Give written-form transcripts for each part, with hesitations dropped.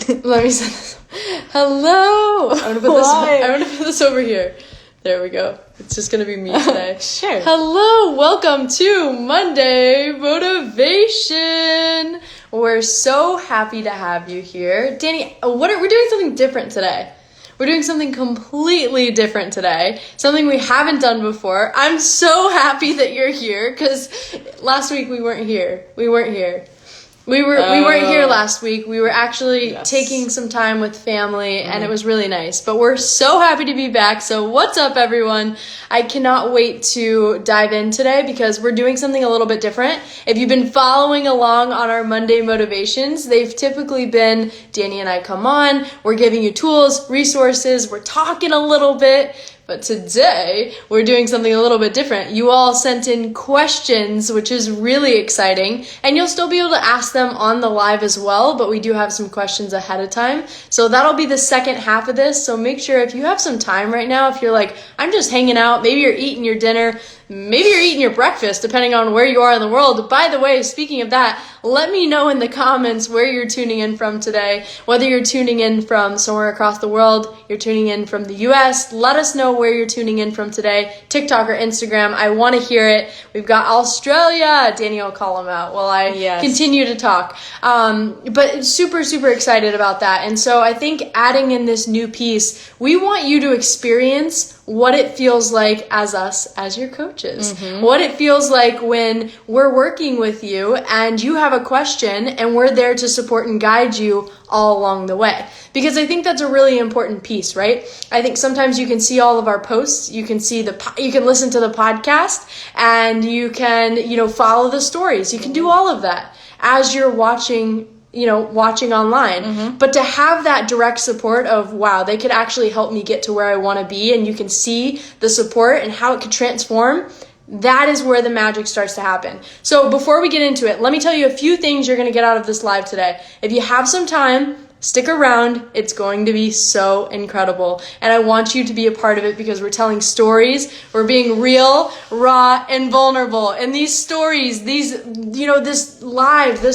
Let me send this. Hello. I'm gonna put this over here. There we go. It's just gonna be me today. Sure. Hello. Welcome to Monday Motivation. We're so happy to have you here, Dani. We're doing something different today. We're doing something completely different today. Something we haven't done before. I'm so happy that you're here because last week we weren't here. We weren't here last week. We were actually taking some time with family and it was really nice. But we're so happy to be back. So what's up, everyone? I cannot wait to dive in today because we're doing something a little bit different. If you've been following along on our Monday motivations, they've typically been Dani and I come on, we're giving you tools, resources, we're talking a little bit. But today, we're doing something a little bit different. You all sent in questions, which is really exciting. And you'll still be able to ask them on the live as well, but we do have some questions ahead of time. So that'll be the second half of this. So make sure if you have some time right now, if you're like, I'm just hanging out, maybe you're eating your dinner, maybe you're eating your breakfast, depending on where you are in the world. By the way, speaking of that, let me know in the comments where you're tuning in from today. Whether you're tuning in from somewhere across the world, you're tuning in from the US, let us know where you're tuning in from today. TikTok or Instagram, I want to hear it. We've got Australia. Dani will call them out while I continue to talk. But super, super excited about that. And so I think adding in this new piece, we want you to experience what it feels like as your coaches. What it feels like when we're working with you and you have a question and we're there to support and guide you all along the way. Because I think that's a really important piece, right? I think sometimes you can see all of our posts, you can listen to the podcast, and you can, follow the stories. You can do all of that as you're watching online. But to have that direct support of, wow, they could actually help me get to where I want to be, and you can see the support and how it could transform, that is where the magic starts to happen. So before we get into it, let me tell you a few things you're going to get out of this live today. If you have some time, stick around. It's going to be so incredible. And I want you to be a part of it because we're telling stories. We're being real, raw, and vulnerable. And these stories, this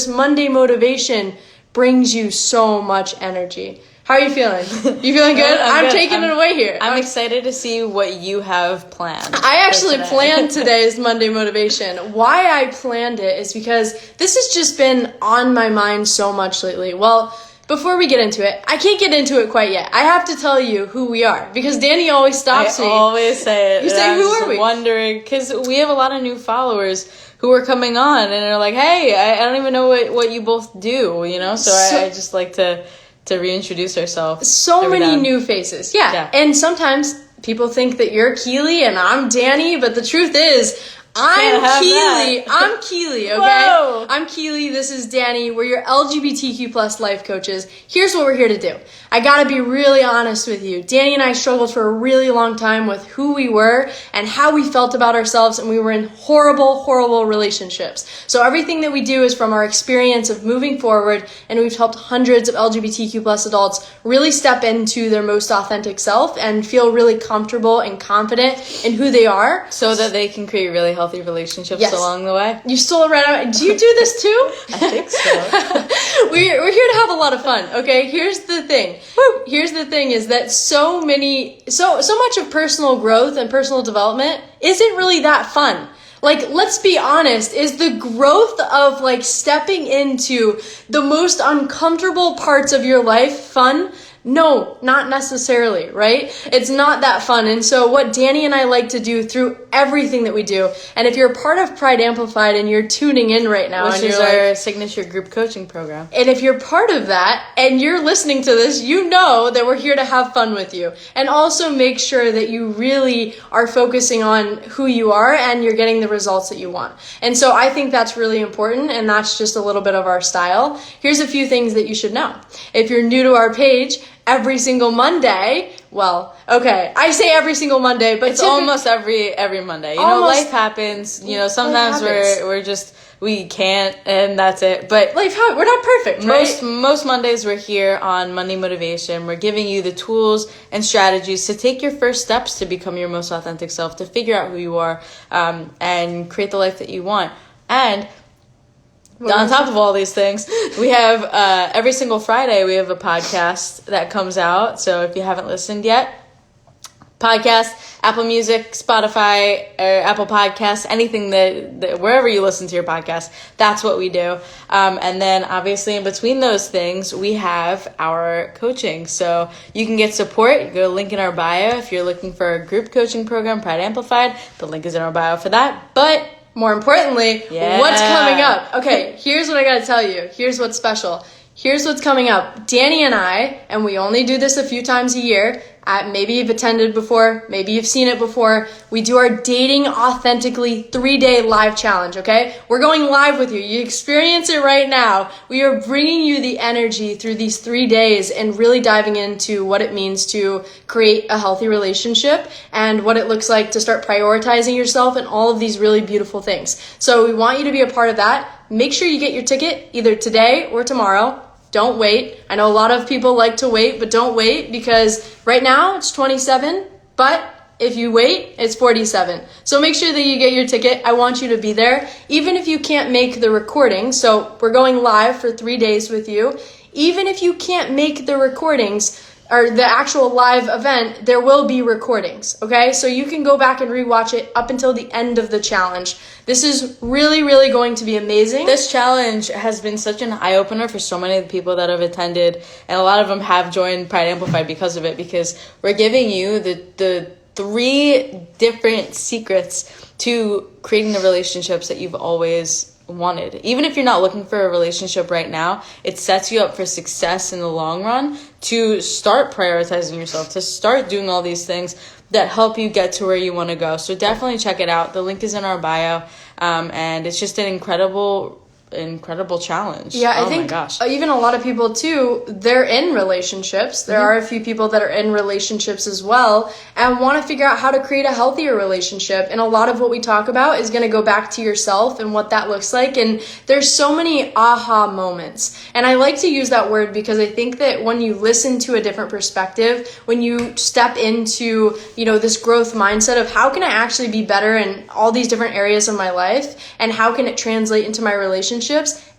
Monday motivation brings you so much energy. How are you feeling? You feeling good? I'm taking it away here. I'm excited to see what you have planned. I actually planned today's Monday motivation. Why I planned it is because this has just been on my mind so much lately. Well, before we get into it, I can't get into it quite yet. I have to tell you who we are because Dani always stops me. I always say it. You say, who are we? Wondering, because we have a lot of new followers who are coming on and are like, hey, I don't even know what you both do, So I just like to reintroduce ourselves. So many new faces. Yeah. And sometimes people think that you're Keely and I'm Dani, but the truth is, I'm Keely. I'm Keely, okay? Whoa. I'm Keely. This is Dani. We're your LGBTQ plus life coaches. Here's what we're here to do. I gotta be really honest with you. Dani and I struggled for a really long time with who we were and how we felt about ourselves, and we were in horrible, horrible relationships. So everything that we do is from our experience of moving forward, and we've helped hundreds of LGBTQ plus adults really step into their most authentic self and feel really comfortable and confident in who they are. So that they can create really healthy relationships along the way. You stole it right out. Do you do this too? I think so. We're here to have a lot of fun, okay? Here's the thing. Here's the thing is that so much of personal growth and personal development isn't really that fun. Like, let's be honest, is the growth of stepping into the most uncomfortable parts of your life fun? No, not necessarily, right? It's not that fun. And so what Dani and I like to do through everything that we do, and if you're a part of Pride Amplified and you're tuning in right now, which is our signature group coaching program, and if you're part of that and you're listening to this, you know that we're here to have fun with you and also make sure that you really are focusing on who you are and you're getting the results that you want. And so I think that's really important, and that's just a little bit of our style. Here's a few things that you should know. If you're new to our page, every single Monday, I say every single Monday, but it's almost every Monday. Life happens. Sometimes we can't, and that's it. But we're not perfect, right? Most Mondays we're here on Monday Motivation. We're giving you the tools and strategies to take your first steps to become your most authentic self, to figure out who you are, and create the life that you want. And On top of all these things, we have every single Friday we have a podcast that comes out. So if you haven't listened yet, podcast, Apple Music, Spotify, or Apple Podcasts, anything that wherever you listen to your podcast, that's what we do. And then obviously in between those things, we have our coaching. So you can get support. You go to the link in our bio. If you're looking for a group coaching program, Pride Amplified, the link is in our bio for that. But more importantly, what's coming up? Okay, here's what I gotta tell you. Here's what's special. Here's what's coming up. Dani and I, and we only do this a few times a year, maybe you've attended before, maybe you've seen it before, we do our Dating Authentically 3-day live challenge, okay? We're going live with you. You experience it right now. We are bringing you the energy through these 3 days and really diving into what it means to create a healthy relationship and what it looks like to start prioritizing yourself and all of these really beautiful things. So we want you to be a part of that. Make sure you get your ticket either today or tomorrow. Don't wait. I know a lot of people like to wait, but don't wait because right now it's $27, but if you wait, it's $47. So make sure that you get your ticket. I want you to be there. Even if you can't make the recording, so we're going live for 3 days with you. Even if you can't make the recordings, or the actual live event, there will be recordings, okay? So you can go back and rewatch it up until the end of the challenge. This is really, really going to be amazing. This challenge has been such an eye-opener for so many of the people that have attended, and a lot of them have joined Pride Amplified because of it, because we're giving you the 3 different secrets to creating the relationships that you've always wanted. Even if you're not looking for a relationship right now, it sets you up for success in the long run to start prioritizing yourself, to start doing all these things that help you get to where you want to go. So definitely check it out. The link is in our bio, and it's just an incredible challenge. Yeah, I think even a lot of people too, they're in relationships. There are a few people that are in relationships as well and want to figure out how to create a healthier relationship. And a lot of what we talk about is going to go back to yourself and what that looks like. And there's so many aha moments. And I like to use that word because I think that when you listen to a different perspective, when you step into, this growth mindset of how can I actually be better in all these different areas of my life and how can it translate into my relationships,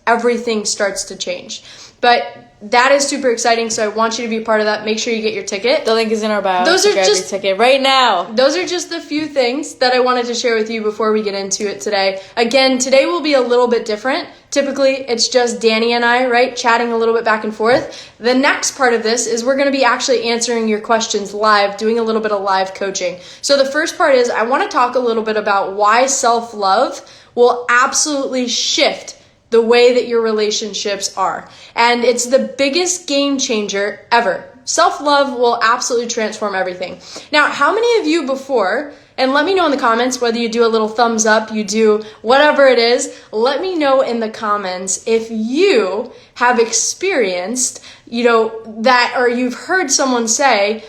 everything starts to change. But that is super exciting, so I want you to be a part of that. Make sure you get your ticket. The link is in our bio. Those are grab just your ticket right now. Those are just the few things that I wanted to share with you before we get into it today. Again, today will be a little bit different. Typically, it's just Dani and I, right, chatting a little bit back and forth. The next part of this is we're going to be actually answering your questions live, doing a little bit of live coaching. So the first part is I want to talk a little bit about why self-love will absolutely shift the way that your relationships are. And it's the biggest game changer ever. Self-love will absolutely transform everything. Now, how many of you before, and let me know in the comments whether you do a little thumbs up, you do whatever it is, let me know in the comments if you have experienced, that, or you've heard someone say,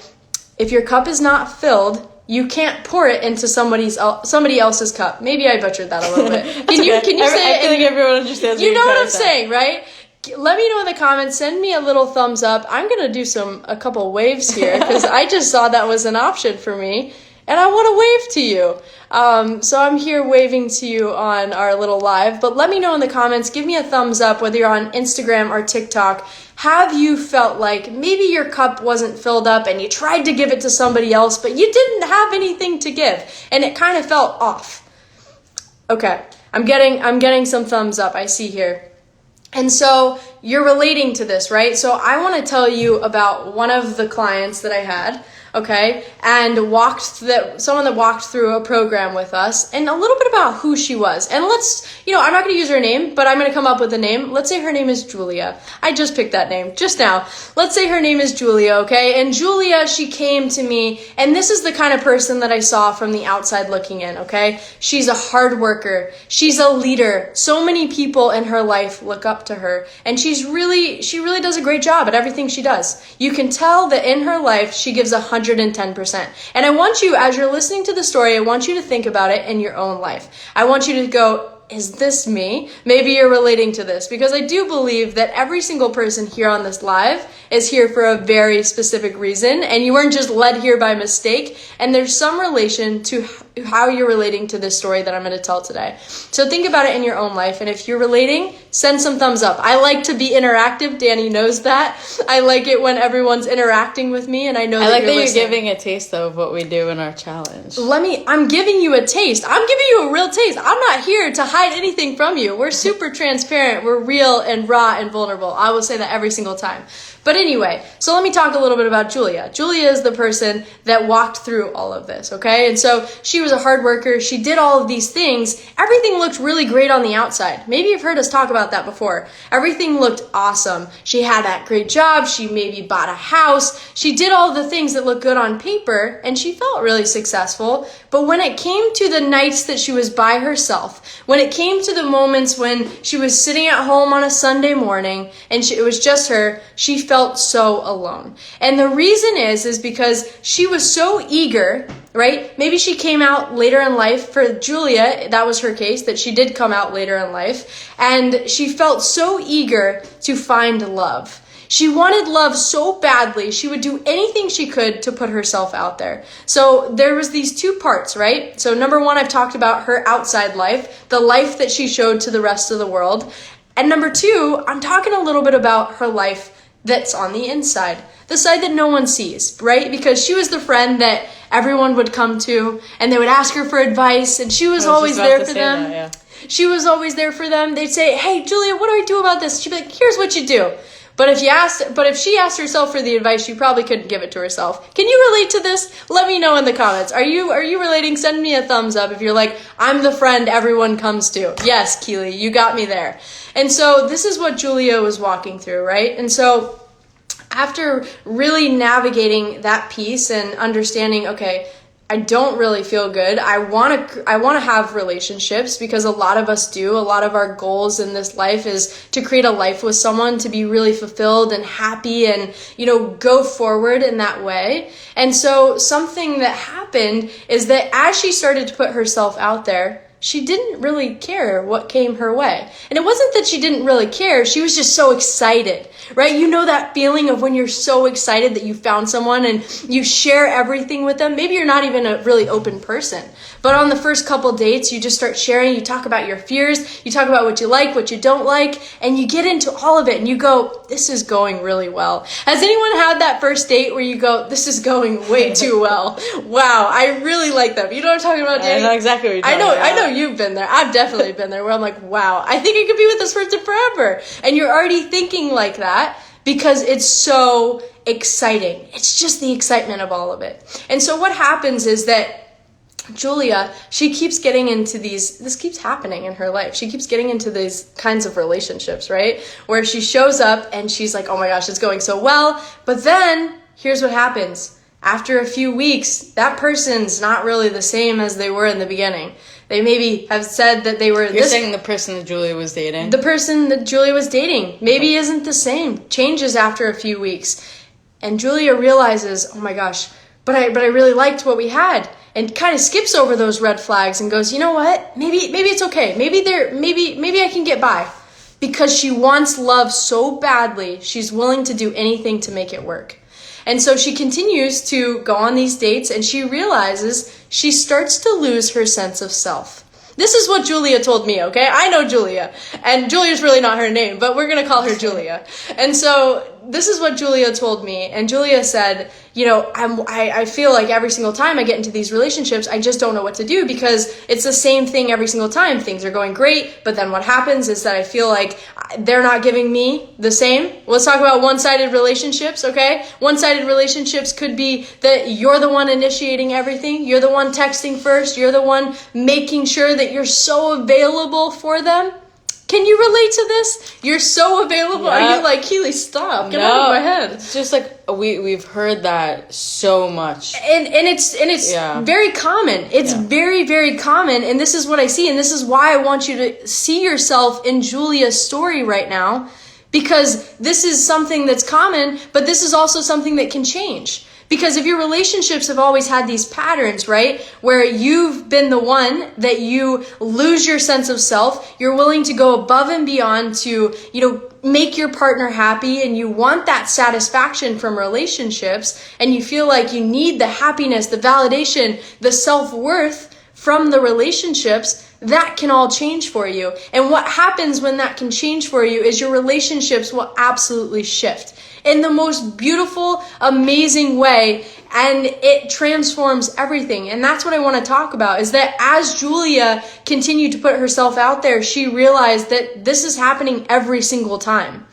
if your cup is not filled, you can't pour it into somebody else's cup. Maybe I butchered that a little bit. Can you say it? I feel like everyone understands. You know what I'm saying, right? Let me know in the comments. Send me a little thumbs up. I'm gonna do a couple waves here because I just saw that was an option for me, and I want to wave to you. So I'm here waving to you on our little live. But let me know in the comments. Give me a thumbs up whether you're on Instagram or TikTok. Have you felt like maybe your cup wasn't filled up and you tried to give it to somebody else, but you didn't have anything to give and it kind of felt off? Okay, I'm getting some thumbs up, I see here. And so you're relating to this, right? So I want to tell you about one of the clients that I had, okay, and someone that walked through a program with us, and a little bit about who she was. And let's, I'm not going to use her name, but I'm going to come up with a name. Let's say her name is Julia. I just picked that name just now. Let's say her name is Julia, okay? And Julia, she came to me, and this is the kind of person that I saw from the outside looking in, okay? She's a hard worker. She's a leader. So many people in her life look up to her, and she really does a great job at everything she does. You can tell that in her life, she gives 110%. And I want you, as you're listening to the story, I want you to think about it in your own life. I want you to go, is this me? Maybe you're relating to this, because I do believe that every single person here on this live is here for a very specific reason, and you weren't just led here by mistake, and there's some relation to how you're relating to this story that I'm going to tell today. So think about it in your own life, and if you're relating, send some thumbs up. I like to be interactive. Danny knows that. I like it when everyone's interacting with me, and I know you're giving a taste of what we do in our challenge. I'm giving you a taste. I'm giving you a real taste. I'm not here to hide anything from you. We're super transparent. We're real and raw and vulnerable. I will say that every single time. But anyway, so let me talk a little bit about Julia. Julia is the person that walked through all of this, okay? And so she was a hard worker. She did all of these things. Everything looked really great on the outside. Maybe you've heard us talk about that before. Everything looked awesome. She had that great job. She maybe bought a house. She did all the things that look good on paper, and she felt really successful. But when it came to the nights that she was by herself, when it came to the moments when she was sitting at home on a Sunday morning and it was just her, she felt so alone. And the reason is because she was so eager, right? Maybe she came out later in life. For Julia, that was her case, that she did come out later in life. And she felt so eager to find love. She wanted love so badly, she would do anything she could to put herself out there. So there was these two parts, right? So number one, I've talked about her outside life, the life that she showed to the rest of the world. And number two, I'm talking a little bit about her life that's on the inside, the side that no one sees, right? Because she was the friend that everyone would come to, and they would ask her for advice, and she was always there for them. Yeah. She was always there for them. They'd say, "Hey, Julia, what do I do about this?" She'd be like, "Here's what you do." But if she asked herself for the advice, she probably couldn't give it to herself. Can you relate to this? Let me know in the comments. Are you relating? Send me a thumbs up if you're like, I'm the friend everyone comes to. Yes, Keely, you got me there. And so this is what Julia was walking through, right? And so after really navigating that piece and understanding, okay, I don't really feel good. I want to have relationships because a lot of us do. A lot of our goals in this life is to create a life with someone, to be really fulfilled and happy and, go forward in that way. And so something that happened is that as she started to put herself out there, she didn't really care what came her way. And it wasn't that she didn't really care. She was just so excited, right? You know that feeling of when you're so excited that you found someone and you share everything with them. Maybe you're not even a really open person, but on the first couple dates, you just start sharing. You talk about your fears. You talk about what you like, what you don't like, and you get into all of it and you go, this is going really well. Has anyone had that first date where you go, this is going way too well? Wow, I really like them. You know what I'm talking about, Danny? I know exactly what you're talking about. I know you've been there. I've definitely been there where I'm like, wow, I think I could be with this person forever. And you're already thinking like that because it's so exciting. It's just the excitement of all of it. And so what happens is that Julia, she keeps getting into this keeps happening in her life. She keeps getting into these kinds of relationships, right? Where she shows up and she's like, oh my gosh, it's going so well. But then here's what happens. After a few weeks, that person's not really the same as they were in the beginning. They maybe have said that they were... You're saying the person that Julia was dating? The person that Julia was dating maybe isn't the same. Changes after a few weeks. And Julia realizes, oh my gosh, but I really liked what we had. And kind of skips over those red flags and goes, you know what? Maybe it's okay. Maybe I can get by. Because she wants love so badly, she's willing to do anything to make it work. And so she continues to go on these dates and she realizes she starts to lose her sense of self. This is what Julia told me, okay? I know Julia. And Julia's really not her name, but we're going to call her Julia. And so this is what Julia told me. And Julia said, I feel like every single time I get into these relationships, I just don't know what to do because it's the same thing every single time. Things are going great, but then what happens is that I feel like they're not giving me the same. Let's talk about one-sided relationships, okay? One-sided relationships could be that you're the one initiating everything. You're the one texting first. You're the one making sure that you're so available for them. Can you relate to this? You're so available. Yep. Are you like, Keely, stop. Get out of my head. It's just like we've heard that so much. And it's very common. It's very, very common. And this is what I see. And this is why I want you to see yourself in Julia's story right now. Because this is something that's common, but this is also something that can change. Because if your relationships have always had these patterns, right, where you've been the one that you lose your sense of self, you're willing to go above and beyond to, make your partner happy and you want that satisfaction from relationships and you feel like you need the happiness, the validation, the self-worth from the relationships, that can all change for you. And what happens when that can change for you is your relationships will absolutely shift in the most beautiful, amazing way, and it transforms everything. And that's what I want to talk about, is that as Julia continued to put herself out there, she realized that this is happening every single time.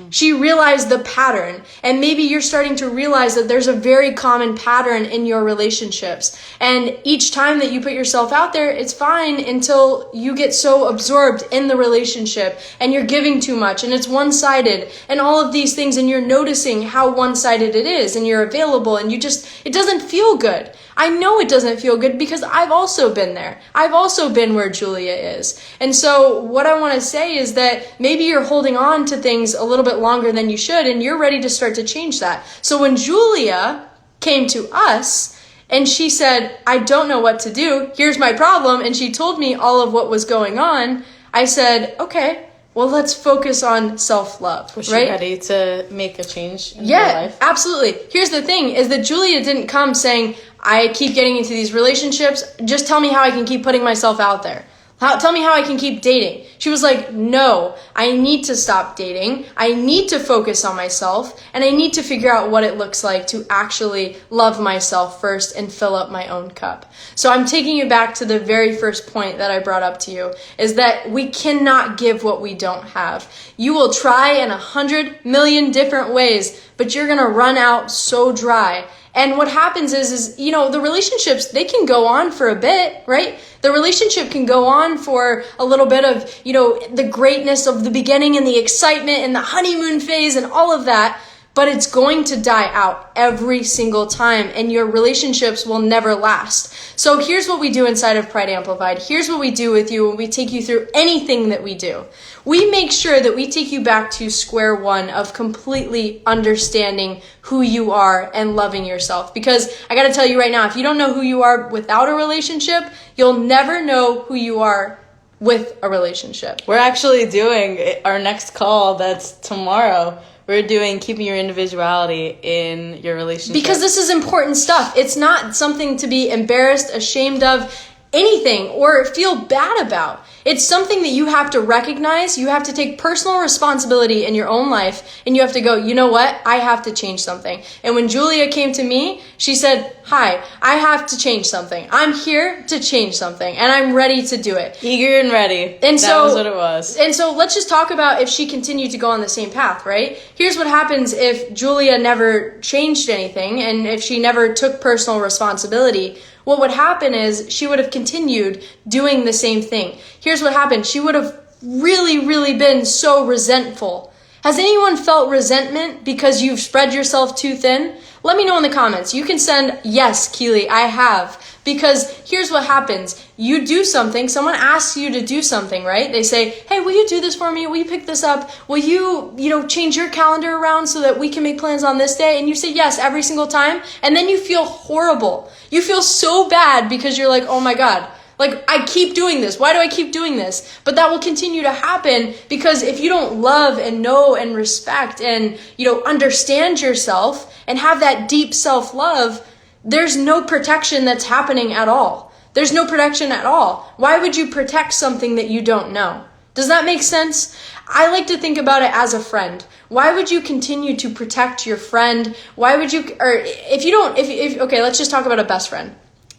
She realized the pattern, and maybe you're starting to realize that there's a very common pattern in your relationships. And each time that you put yourself out there, it's fine until you get so absorbed in the relationship and you're giving too much and it's one-sided and all of these things, and you're noticing how one-sided it is and you're available and it doesn't feel good. I know it doesn't feel good because I've also been there. I've also been where Julia is. And so what I want to say is that maybe you're holding on to things a little bit longer than you should, and you're ready to start to change that. So when Julia came to us and she said, I don't know what to do, here's my problem, and she told me all of what was going on, I said, okay, well, let's focus on self-love. Was she ready to make a change in her life? Yeah, absolutely. Here's the thing, is that Julia didn't come saying, I keep getting into these relationships, just tell me how I can keep putting myself out there. Tell me how I can keep dating. She was like, no, I need to stop dating. I need to focus on myself, and I need to figure out what it looks like to actually love myself first and fill up my own cup. So I'm taking you back to the very first point that I brought up to you, is that we cannot give what we don't have. You will try in 100 million different ways, but you're going to run out so dry. And what happens is, the relationships, they can go on for a bit, right? The relationship can go on for a little bit of, the greatness of the beginning and the excitement and the honeymoon phase and all of that, but it's going to die out every single time, and your relationships will never last. So here's what we do inside of Pride Amplified. Here's what we do with you when we take you through anything that we do. We make sure that we take you back to square one of completely understanding who you are and loving yourself. Because I got to tell you right now, if you don't know who you are without a relationship, you'll never know who you are with a relationship. We're actually doing our next call, that's tomorrow. We're doing keeping your individuality in your relationship. Because this is important stuff. It's not something to be embarrassed, ashamed of, anything, or feel bad about. It's something that you have to recognize. You have to take personal responsibility in your own life, and you have to go, you know what? I have to change something. And when Julia came to me, she said, hi, I have to change something. I'm here to change something, and I'm ready to do it. Eager and ready. And that was what it was. And so let's just talk about if she continued to go on the same path, right? Here's what happens if Julia never changed anything, and if she never took personal responsibility. What would happen is she would have continued doing the same thing. Here's what happened. She would have really, really been so resentful. Has anyone felt resentment because you've spread yourself too thin? Let me know in the comments. You can send, yes, Keely, I have. Because here's what happens. You do something, someone asks you to do something, right? They say, hey, will you do this for me? Will you pick this up? Will you, change your calendar around so that we can make plans on this day? And you say yes every single time. And then you feel horrible. You feel so bad because you're like, oh my God, like I keep doing this. Why do I keep doing this? But that will continue to happen because if you don't love and know and respect and, understand yourself and have that deep self-love, there's no protection that's happening at all. There's no protection at all. Why would you protect something that you don't know? Does that make sense? I like to think about it as a friend. Why would you continue to protect your friend? Why would you, or if you don't, okay, let's just talk about a best friend.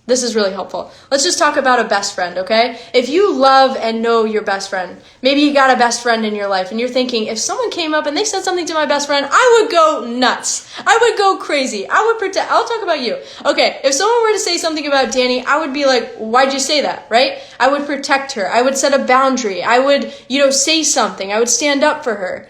This is really helpful. Let's just talk about a best friend, okay? If you love and know your best friend, maybe you got a best friend in your life and you're thinking, if someone came up and they said something to my best friend, I would go nuts. I would go crazy. I'll talk about you. Okay, if someone were to say something about Dani, I would be like, why'd you say that, right? I would protect her. I would set a boundary. I would, say something. I would stand up for her.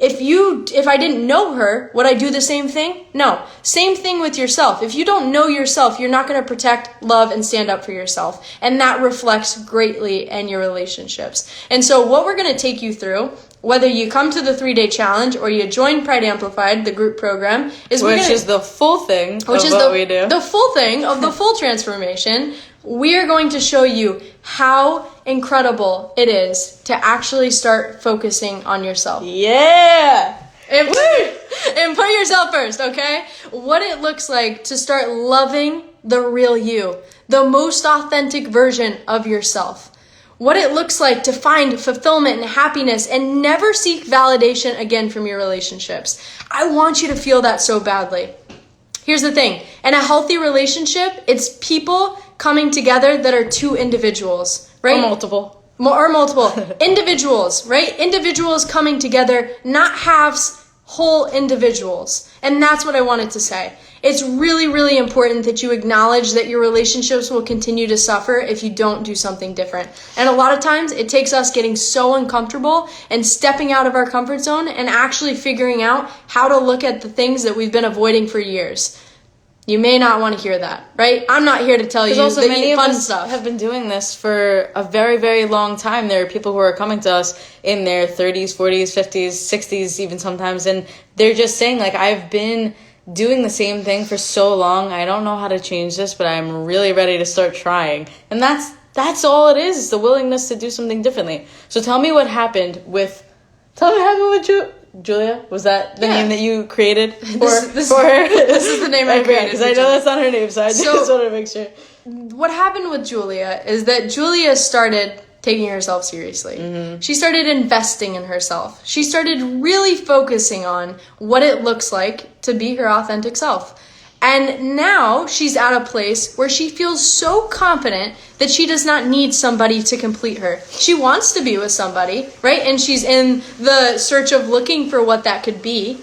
If I didn't know her, would I do the same thing? No. Same thing with yourself. If you don't know yourself, you're not going to protect, love, and stand up for yourself. And that reflects greatly in your relationships. And so what we're going to take you through, whether you come to the 3-day challenge or you join Pride Amplified, the group program, is the full thing of what we do. The full thing of the full transformation. We are going to show you how incredible it is to actually start focusing on yourself. Yeah. And put yourself first, okay? What it looks like to start loving the real you, the most authentic version of yourself. What it looks like to find fulfillment and happiness and never seek validation again from your relationships. I want you to feel that so badly. Here's the thing. In a healthy relationship, it's people coming together that are two individuals, right? Or multiple. Or multiple. Individuals, right? Individuals coming together, not halves, whole individuals. And that's what I wanted to say. It's really, really important that you acknowledge that your relationships will continue to suffer if you don't do something different. And a lot of times it takes us getting so uncomfortable and stepping out of our comfort zone and actually figuring out how to look at the things that we've been avoiding for years. You may not want to hear that, right? I'm not here to tell you also the many fun of us stuff. have been doing this for a very, very long time. There are people who are coming to us in their 30s, 40s, 50s, 60s even sometimes, and they're just saying, like, I've been doing the same thing for so long. I don't know how to change this, but I'm really ready to start trying. And that's all it is. It's the willingness to do something differently. So tell me what happened with Julia. Was that the name that you created for her? This is the name I created. Because I know that's not her name, so I just wanted to make sure. What happened with Julia is that Julia started taking herself seriously. Mm-hmm. She started investing in herself. She started really focusing on what it looks like to be her authentic self. And now she's at a place where she feels so confident that she does not need somebody to complete her. She wants to be with somebody, right? And she's in the search of looking for what that could be.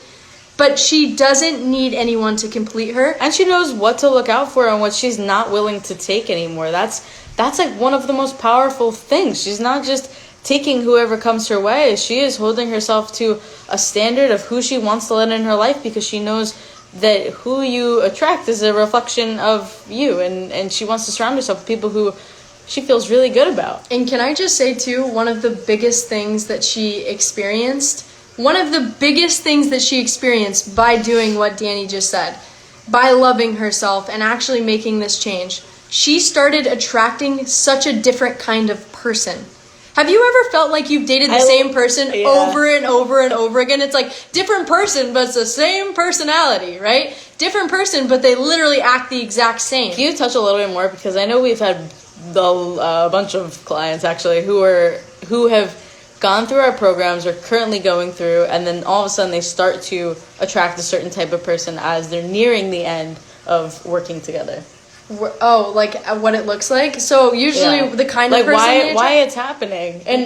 But she doesn't need anyone to complete her. And she knows what to look out for and what she's not willing to take anymore. That's like one of the most powerful things. She's not just taking whoever comes her way. She is holding herself to a standard of who she wants to let in her life because she knows that who you attract is a reflection of you. And she wants to surround herself with people who she feels really good about. And can I just say, too, one of the biggest things that she experienced by doing what Dani just said, by loving herself and actually making this change, she started attracting such a different kind of person. Have you ever felt like you've dated the same person over and over and over again? It's like different person, but it's the same personality, right? Different person, but they literally act the exact same. Can you touch a little bit more? Because I know we've had a bunch of clients, actually, who have gone through our programs or currently going through, and then all of a sudden they start to attract a certain type of person as they're nearing the end of working together. Oh, like what it looks like? So usually the kind of person why it's happening. And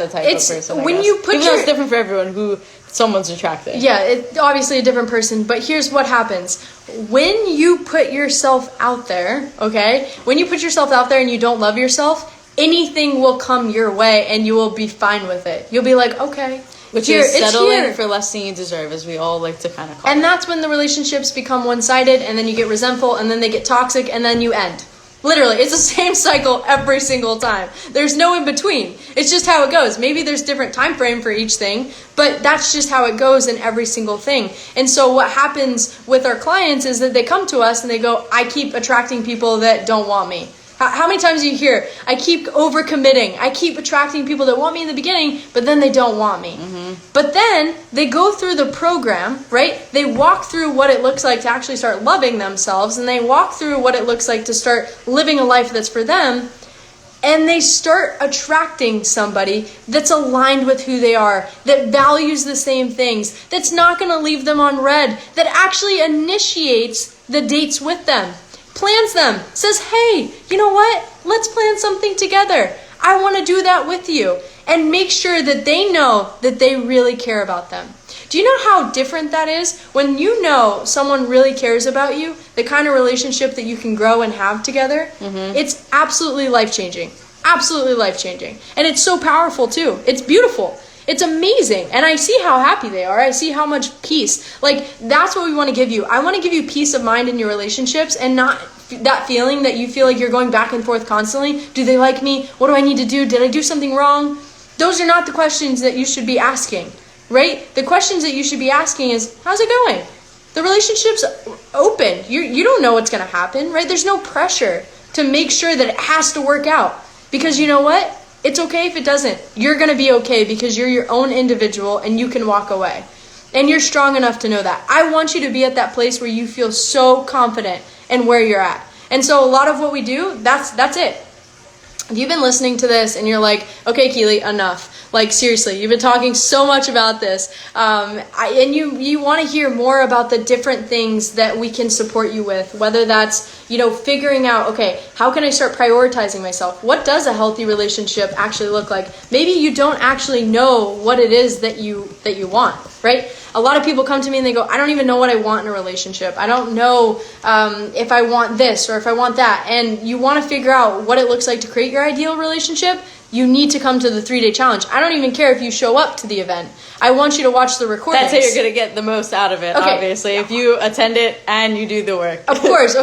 the type of person, when you put even though it's different for everyone who someone's attracting. Yeah, it's obviously a different person, but here's what happens. When you put yourself out there, okay? When you put yourself out there and you don't love yourself, anything will come your way and you will be fine with it. You'll be like, okay. Which is settling for less than you deserve, as we all like to kind of call it. And that's when the relationships become one-sided, and then you get resentful, and then they get toxic, and then you end. Literally, it's the same cycle every single time. There's no in between. It's just how it goes. Maybe there's different time frame for each thing, but that's just how it goes in every single thing. And so what happens with our clients is that they come to us and they go, I keep attracting people that don't want me. How many times do you hear, I keep overcommitting. I keep attracting people that want me in the beginning, but then they don't want me. Mm-hmm. But then they go through the program, right? They walk through what it looks like to actually start loving themselves, and they walk through what it looks like to start living a life that's for them, and they start attracting somebody that's aligned with who they are, that values the same things, that's not going to leave them on red, that actually initiates the dates with them. Plans them, says, hey, you know what? Let's plan something together. I want to do that with you. And make sure that they know that they really care about them. Do you know how different that is? When you know someone really cares about you, the kind of relationship that you can grow and have together, it's absolutely life-changing. Absolutely life-changing. And it's so powerful too. It's beautiful. It's amazing. And I see how happy they are. I see how much peace. Like, that's what we want to give you. I want to give you peace of mind in your relationships and not that feeling that you feel like you're going back and forth constantly. Do they like me? What do I need to do? Did I do something wrong? Those are not the questions that you should be asking, right? The questions that you should be asking is, how's it going? The relationship's open. You don't know what's going to happen, right? There's no pressure to make sure that it has to work out. Because you know what? It's okay if it doesn't. You're going to be okay because you're your own individual and you can walk away. And you're strong enough to know that. I want you to be at that place where you feel so confident in where you're at. And so a lot of what we do, that's it. If you've been listening to this and you're like, okay, Keely, enough. Like, seriously, you've been talking so much about this. And you want to hear more about the different things that we can support you with, whether that's, figuring out, okay, how can I start prioritizing myself? What does a healthy relationship actually look like? Maybe you don't actually know what it is that you want, right? A lot of people come to me and they go, I don't even know what I want in a relationship. I don't know if I want this or if I want that. And you want to figure out what it looks like to create your ideal relationship. You need to come to the 3-day challenge. I don't even care if you show up to the event. I want you to watch the recordings. That's how you're going to get the most out of it, okay. Obviously, if you attend it and you do the work. Of course.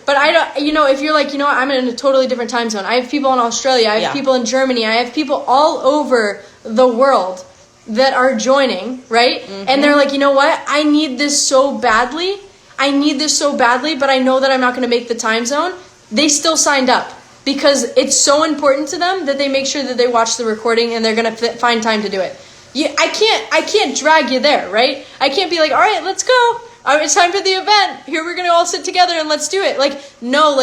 But I don't, if you're like, I'm in a totally different time zone. I have people in Australia. I have people in Germany. I have people all over the world that are joining, right? Mm-hmm. And they're like, you know what? I need this so badly, but I know that I'm not going to make the time zone. They still signed up because it's so important to them that they make sure that they watch the recording and they're going to find time to do it. I can't drag you there, right? I can't be like, all right, let's go. It's time for the event. Here we're going to all sit together and let's do it. Like, no,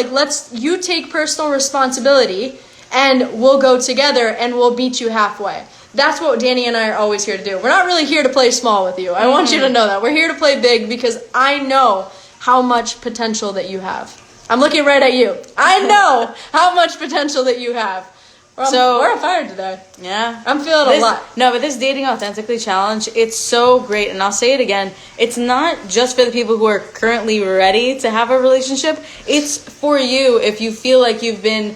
you take personal responsibility and we'll go together and we'll meet you halfway. That's what Dani and I are always here to do. We're not really here to play small with you. I want you to know that. We're here to play big because I know how much potential that you have. I'm looking right at you. I know how much potential that you have. We're on fire today. Yeah. I'm feeling a lot. No, but this Dating Authentically challenge, it's so great. And I'll say it again. It's not just for the people who are currently ready to have a relationship. It's for you if you feel like you've been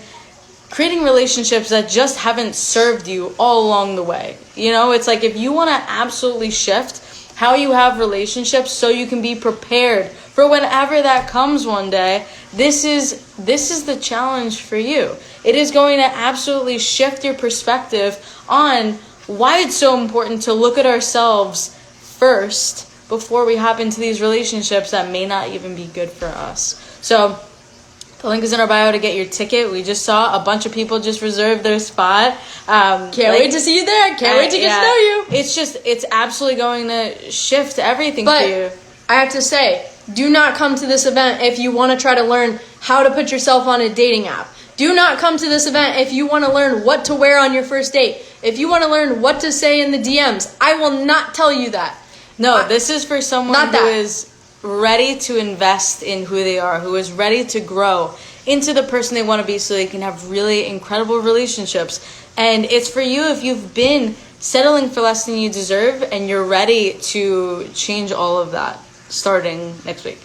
creating relationships that just haven't served you all along the way. It's like if you want to absolutely shift how you have relationships so you can be prepared for whenever that comes one day, this is the challenge for you. It is going to absolutely shift your perspective on why it's so important to look at ourselves first before we hop into these relationships that may not even be good for us. So the link is in our bio to get your ticket. We just saw a bunch of people just reserve their spot. Can't wait to see you there. Can't wait to get to know you. It's absolutely going to shift everything for you. I have to say, do not come to this event if you want to try to learn how to put yourself on a dating app. Do not come to this event if you want to learn what to wear on your first date. If you want to learn what to say in the DMs. I will not tell you that. No, this is for someone who is ready to invest in who they are, who is ready to grow into the person they want to be so they can have really incredible relationships. And it's for you if you've been settling for less than you deserve and you're ready to change all of that starting next week.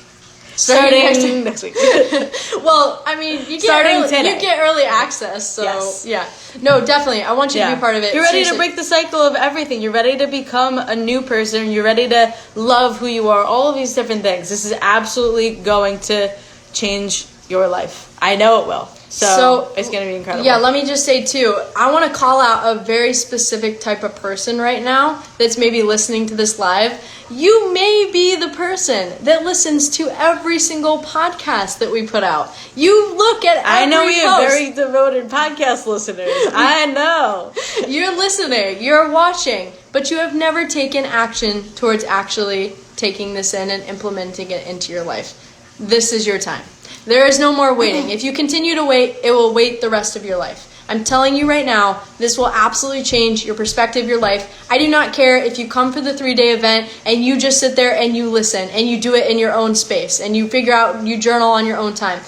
Starting next week. Well, I mean, you get early access, so yes. Yeah. No, definitely. I want you to be part of it. You're ready to break the cycle of everything. You're ready to become a new person. You're ready to love who you are. All of these different things. This is absolutely going to change your life. I know it will. So it's going to be incredible. Yeah, let me just say, too, I want to call out a very specific type of person right now that's maybe listening to this live. You may be the person that listens to every single podcast that we put out. You look at every I know we have post. very devoted podcast listeners. I know. You're listening. You're watching. But you have never taken action towards actually taking this in and implementing it into your life. This is your time. There is no more waiting. If you continue to wait, it will wait the rest of your life. I'm telling you right now, this will absolutely change your perspective, your life. I do not care if you come for the 3-day event and you just sit there and you listen and you do it in your own space and you figure out, you journal on your own time.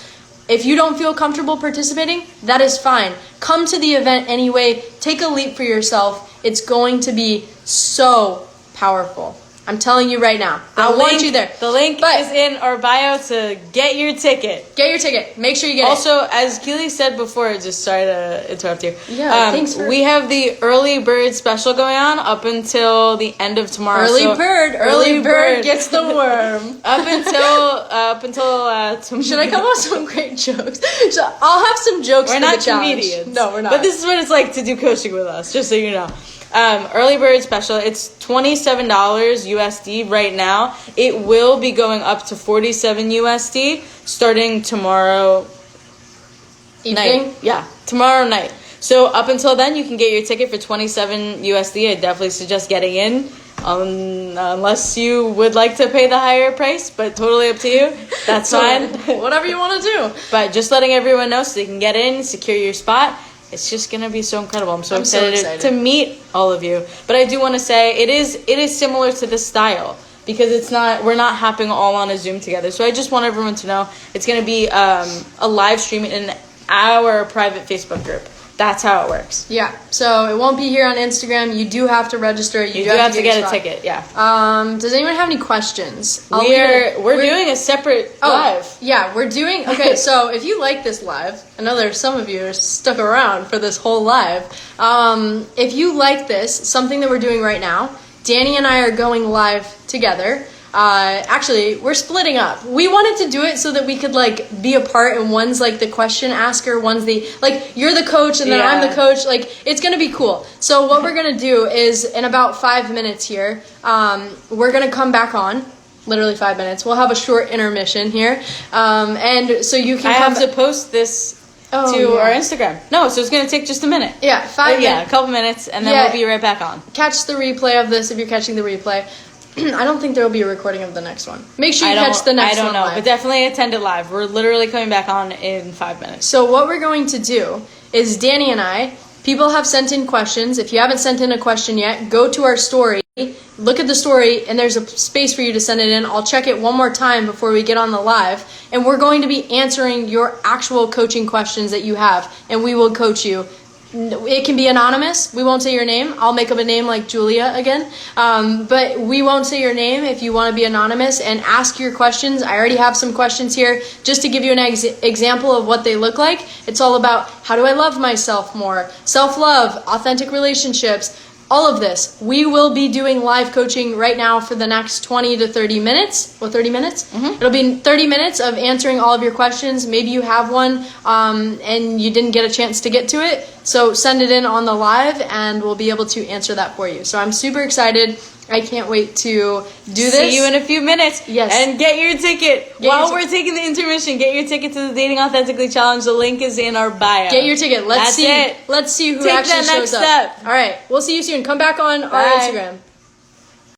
If you don't feel comfortable participating, that is fine. Come to the event anyway. Take a leap for yourself. It's going to be so powerful. I'm telling you right now. I want you there. The link is in our bio to get your ticket. Get your ticket. Make sure you get it. Also, as Keely said before, just sorry to interrupt you. Yeah, thanks for... We have the early bird special going on up until the end of tomorrow. Early bird gets the worm. up until tomorrow. Should I come up with some great jokes? I'll have some jokes for the challenge. We're not comedians. No, we're not. But this is what it's like to do coaching with us, just so you know. Early bird special, it's $27 USD right now. It will be going up to $47 USD starting tomorrow evening. Yeah, tomorrow night. So up until then, you can get your ticket for $27 USD. I definitely suggest getting in, unless you would like to pay the higher price, but totally up to you. That's fine. Whatever you want to do. But just letting everyone know so they can get in, secure your spot. It's just going to be so incredible. I'm so excited to meet all of you. But I do want to say it is similar to this style because we're not hopping all on a Zoom together. So I just want everyone to know it's going to be a live stream in our private Facebook group. That's how it works. Yeah, so it won't be here on Instagram. You do have to register. You do have to get a ticket, yeah. Does anyone have any questions? We're doing a separate live. Yeah, we're doing... Okay, so if you like this live, I know there's some of you are stuck around for this whole live. If you like this, something that we're doing right now, Dani and I are going live together. Actually, we're splitting up. We wanted to do it so that we could like be apart, and one's like the question asker, one's the like you're the coach and then I'm the coach. Like it's gonna be cool. So what we're gonna do is in about 5 minutes here, we're gonna come back on. Literally 5 minutes. We'll have a short intermission here, and so you can. I have to post this to our Instagram. No, so it's gonna take just a minute. Yeah, 5 minutes. Yeah, a couple minutes, and then we'll be right back on. Catch the replay of this if you're catching the replay. I don't think there will be a recording of the next one. Make sure you catch the next one. I don't know, but definitely attend it live. We're literally coming back on in 5 minutes. So what we're going to do is Dani and I, people have sent in questions. If you haven't sent in a question yet, go to our story, look at the story, and there's a space for you to send it in. I'll check it one more time before we get on the live, and we're going to be answering your actual coaching questions that you have, and we will coach you. It can be anonymous. We won't say your name. I'll make up a name like Julia again. But we won't say your name if you want to be anonymous and ask your questions. I already have some questions here just to give you an example of what they look like. It's all about how do I love myself more, self-love, authentic relationships, all of this. We will be doing live coaching right now for the next 20 to 30 minutes. Well, 30 minutes? Mm-hmm. It'll be 30 minutes of answering all of your questions. Maybe you have one and you didn't get a chance to get to it. So send it in on the live and we'll be able to answer that for you. So I'm super excited. I can't wait to do this. See you in a few minutes. Yes. And get your ticket. While we're taking the intermission, get your ticket to the Dating Authentically Challenge. The link is in our bio. Get your ticket. Let's see who actually shows up. All right. We'll see you soon. Come back on our Instagram.